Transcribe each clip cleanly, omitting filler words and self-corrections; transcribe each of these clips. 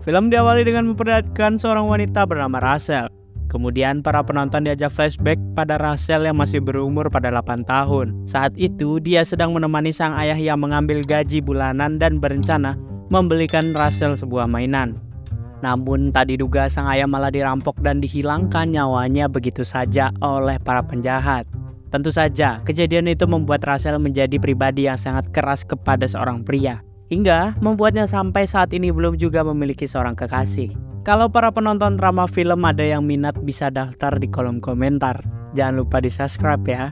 Film diawali dengan memperlihatkan seorang wanita bernama Rachel. Kemudian para penonton diajak flashback pada Rachel yang masih berumur pada 8 tahun. Saat itu dia sedang menemani sang ayah yang mengambil gaji bulanan dan berencana membelikan Rachel sebuah mainan. Namun tak diduga sang ayah malah dirampok dan dihilangkan nyawanya begitu saja oleh para penjahat. Tentu saja kejadian itu membuat Rachel menjadi pribadi yang sangat keras kepada seorang pria, hingga membuatnya sampai saat ini belum juga memiliki seorang kekasih. Kalau para penonton drama film ada yang minat bisa daftar di kolom komentar. Jangan lupa di subscribe ya.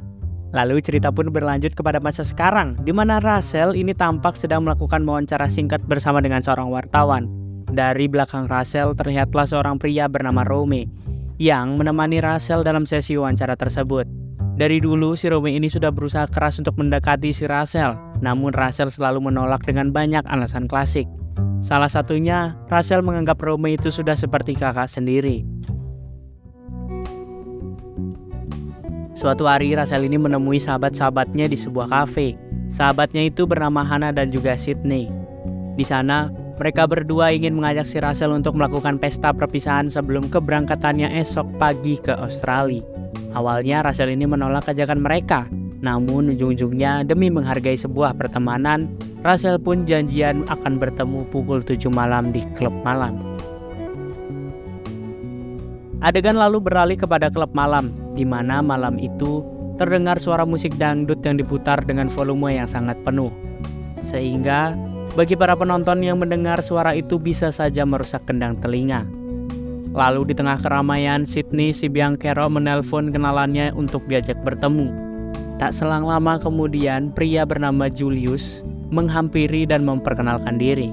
Lalu cerita pun berlanjut kepada masa sekarang, di mana Rachel ini tampak sedang melakukan wawancara singkat bersama dengan seorang wartawan. Dari belakang Rachel terlihatlah seorang pria bernama Rome yang menemani Rachel dalam sesi wawancara tersebut. Dari dulu si Rome ini sudah berusaha keras untuk mendekati si Rachel, namun Rachel selalu menolak dengan banyak alasan klasik. Salah satunya, Rachel menganggap Rome itu sudah seperti kakak sendiri. Suatu hari Rachel ini menemui sahabat-sahabatnya di sebuah kafe. Sahabatnya itu bernama Hannah dan juga Sydney. Di sana, mereka berdua ingin mengajak si Rachel untuk melakukan pesta perpisahan sebelum keberangkatannya esok pagi ke Australia. Awalnya Rachel ini menolak ajakan mereka, namun ujung-ujungnya demi menghargai sebuah pertemanan, Rachel pun janjian akan bertemu pukul 7 malam di klub malam. Adegan lalu beralih kepada klub malam, di mana malam itu terdengar suara musik dangdut yang diputar dengan volume yang sangat penuh. Sehingga bagi para penonton yang mendengar suara itu bisa saja merusak kendang telinga. Lalu di tengah keramaian, Sydney si Bianchero menelpon kenalannya untuk diajak bertemu. Tak selang lama kemudian, pria bernama Julius menghampiri dan memperkenalkan diri,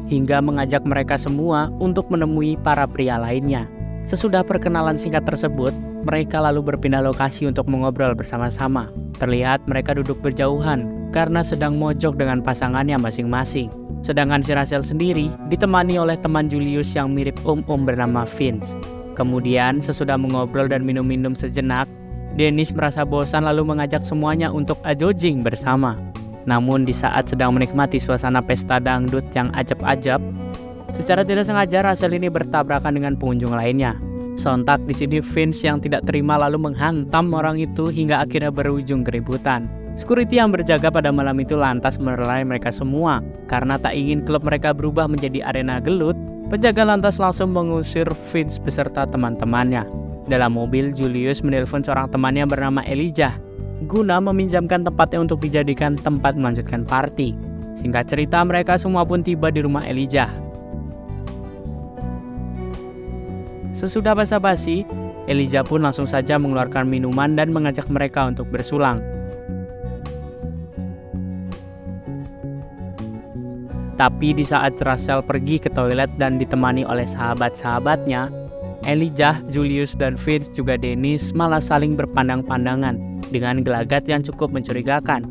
hingga mengajak mereka semua untuk menemui para pria lainnya. Sesudah perkenalan singkat tersebut, mereka lalu berpindah lokasi untuk mengobrol bersama-sama. Terlihat mereka duduk berjauhan karena sedang mojok dengan pasangannya masing-masing. Sedangkan si Rachel sendiri ditemani oleh teman Julius yang mirip om-om bernama Vince. Kemudian sesudah mengobrol dan minum-minum sejenak, Dennis merasa bosan lalu mengajak semuanya untuk ajojing bersama. Namun di saat sedang menikmati suasana pesta dangdut yang ajab-ajab, secara tidak sengaja Rachel ini bertabrakan dengan pengunjung lainnya. Sontak di sini Vince yang tidak terima lalu menghantam orang itu hingga akhirnya berujung keributan. Security yang berjaga pada malam itu lantas melerai mereka semua. Karena tak ingin klub mereka berubah menjadi arena gelut, penjaga lantas langsung mengusir Vince beserta teman-temannya. Dalam mobil, Julius menelpon seorang temannya bernama Elijah guna meminjamkan tempatnya untuk dijadikan tempat melanjutkan party. Singkat cerita, mereka semua pun tiba di rumah Elijah. Sesudah basa-basi, Elijah pun langsung saja mengeluarkan minuman dan mengajak mereka untuk bersulang. Tapi di saat Rachel pergi ke toilet dan ditemani oleh sahabat-sahabatnya, Elijah, Julius, dan Vince juga Dennis malah saling berpandang-pandangan dengan gelagat yang cukup mencurigakan.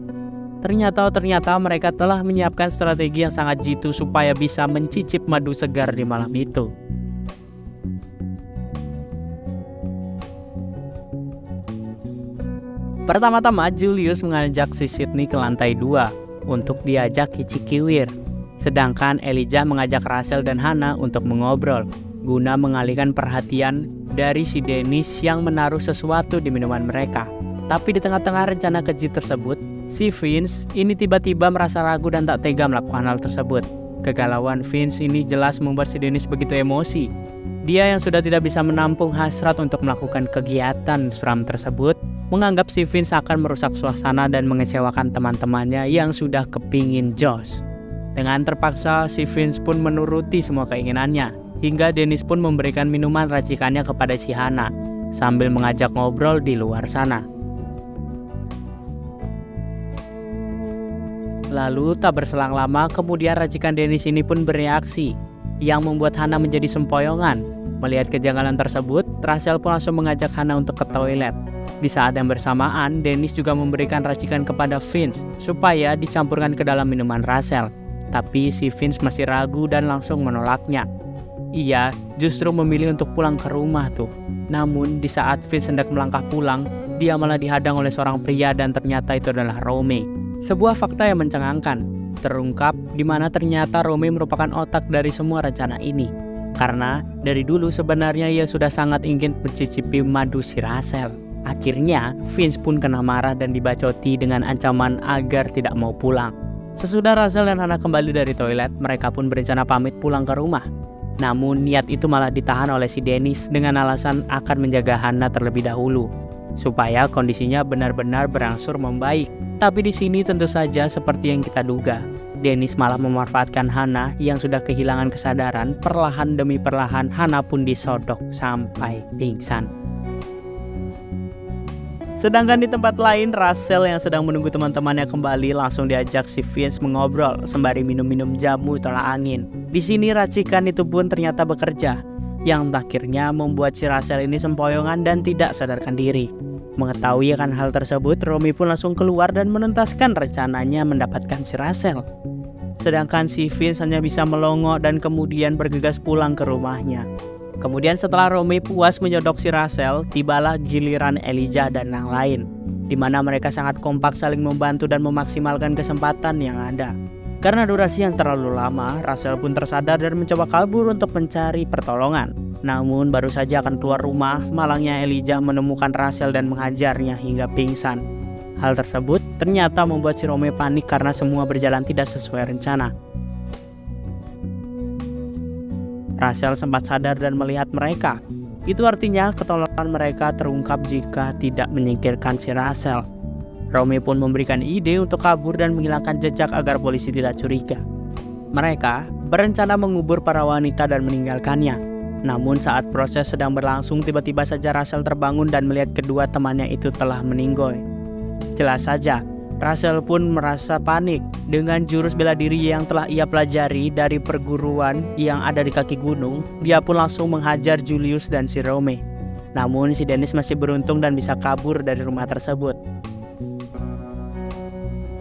Ternyata mereka telah menyiapkan strategi yang sangat jitu supaya bisa mencicip madu segar di malam itu. Pertama-tama Julius mengajak si Sydney ke lantai 2 untuk diajak kicik-kiwir. Sedangkan Elijah mengajak Rachel dan Hannah untuk mengobrol, guna mengalihkan perhatian dari si Dennis yang menaruh sesuatu di minuman mereka. Tapi di tengah-tengah rencana keji tersebut, si Vince ini tiba-tiba merasa ragu dan tak tega melakukan hal tersebut. Kegalauan Vince ini jelas membuat si Dennis begitu emosi. Dia yang sudah tidak bisa menampung hasrat untuk melakukan kegiatan suram tersebut, menganggap si Vince akan merusak suasana dan mengecewakan teman-temannya yang sudah kepingin jos. Dengan terpaksa, si Vince pun menuruti semua keinginannya, hingga Dennis pun memberikan minuman racikannya kepada si Hannah, sambil mengajak ngobrol di luar sana. Lalu tak berselang lama, kemudian racikan Dennis ini pun bereaksi, yang membuat Hannah menjadi sempoyongan. Melihat kejanggalan tersebut, Rachel pun langsung mengajak Hannah untuk ke toilet. Di saat yang bersamaan, Dennis juga memberikan racikan kepada Vince, supaya dicampurkan ke dalam minuman Rachel. Tapi si Vince masih ragu dan langsung menolaknya. ia justru memilih untuk pulang ke rumah tuh. Namun di saat Vince hendak melangkah pulang, dia malah dihadang oleh seorang pria dan ternyata itu adalah Romy. Sebuah fakta yang mencengangkan terungkap di mana ternyata Romy merupakan otak dari semua rencana ini. Karena dari dulu sebenarnya ia sudah sangat ingin mencicipi madu si Rachel. Akhirnya Vince pun kena marah dan dibacoti dengan ancaman agar tidak mau pulang. Sesudah Rachel dan Hannah kembali dari toilet, mereka pun berencana pamit pulang ke rumah. Namun niat itu malah ditahan oleh si Dennis dengan alasan akan menjaga Hannah terlebih dahulu, supaya kondisinya benar-benar berangsur membaik. Tapi di sini tentu saja seperti yang kita duga, Dennis malah memanfaatkan Hannah yang sudah kehilangan kesadaran. Perlahan demi perlahan Hannah pun disodok sampai pingsan. Sedangkan di tempat lain, Rachel yang sedang menunggu teman-temannya kembali langsung diajak si Vince mengobrol sembari minum-minum jamu tolak angin. Di sini racikan itu pun ternyata bekerja, yang akhirnya membuat si Rachel ini sempoyongan dan tidak sadarkan diri. Mengetahui akan hal tersebut, Romy pun langsung keluar dan menuntaskan rencananya mendapatkan si Rachel. Sedangkan si Vince hanya bisa melongo dan kemudian bergegas pulang ke rumahnya. Kemudian setelah Romy puas menyodok si Rachel, tibalah giliran Elijah dan yang lain, di mana mereka sangat kompak saling membantu dan memaksimalkan kesempatan yang ada. Karena durasi yang terlalu lama, Rachel pun tersadar dan mencoba kabur untuk mencari pertolongan. Namun baru saja akan keluar rumah, malangnya Elijah menemukan Rachel dan menghajarnya hingga pingsan. Hal tersebut ternyata membuat si Romy panik karena semua berjalan tidak sesuai rencana. Rachel sempat sadar dan melihat mereka. Itu artinya ketololan mereka terungkap jika tidak menyingkirkan si Rachel. Romy pun memberikan ide untuk kabur dan menghilangkan jejak agar polisi tidak curiga. Mereka berencana mengubur para wanita dan meninggalkannya. Namun saat proses sedang berlangsung, tiba-tiba saja Rachel terbangun dan melihat kedua temannya itu telah meninggoy. Jelas saja, Rachel pun merasa panik dengan jurus bela diri yang telah ia pelajari dari perguruan yang ada di kaki gunung. Dia pun langsung menghajar Julius dan si Romy. Namun si Dennis masih beruntung dan bisa kabur dari rumah tersebut.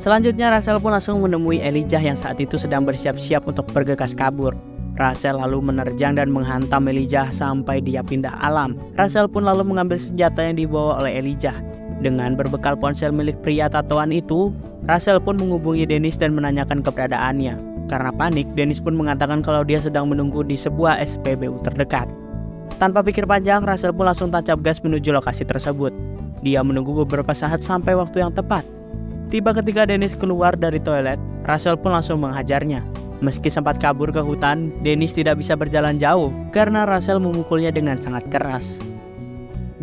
Selanjutnya Rachel pun langsung menemui Elijah yang saat itu sedang bersiap-siap untuk bergegas kabur. Rachel lalu menerjang dan menghantam Elijah sampai dia pindah alam. Rachel pun lalu mengambil senjata yang dibawa oleh Elijah. Dengan berbekal ponsel milik pria tatoan itu, Rachel pun menghubungi Dennis dan menanyakan keberadaannya. Karena panik, Dennis pun mengatakan kalau dia sedang menunggu di sebuah SPBU terdekat. Tanpa pikir panjang, Rachel pun langsung tancap gas menuju lokasi tersebut. Dia menunggu beberapa saat sampai waktu yang tepat. Tiba ketika Dennis keluar dari toilet, Rachel pun langsung menghajarnya. Meski sempat kabur ke hutan, Dennis tidak bisa berjalan jauh karena Rachel memukulnya dengan sangat keras.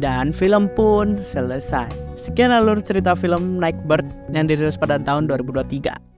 Dan film pun selesai. Sekian alur cerita film Nightbird yang dirilis pada tahun 2023.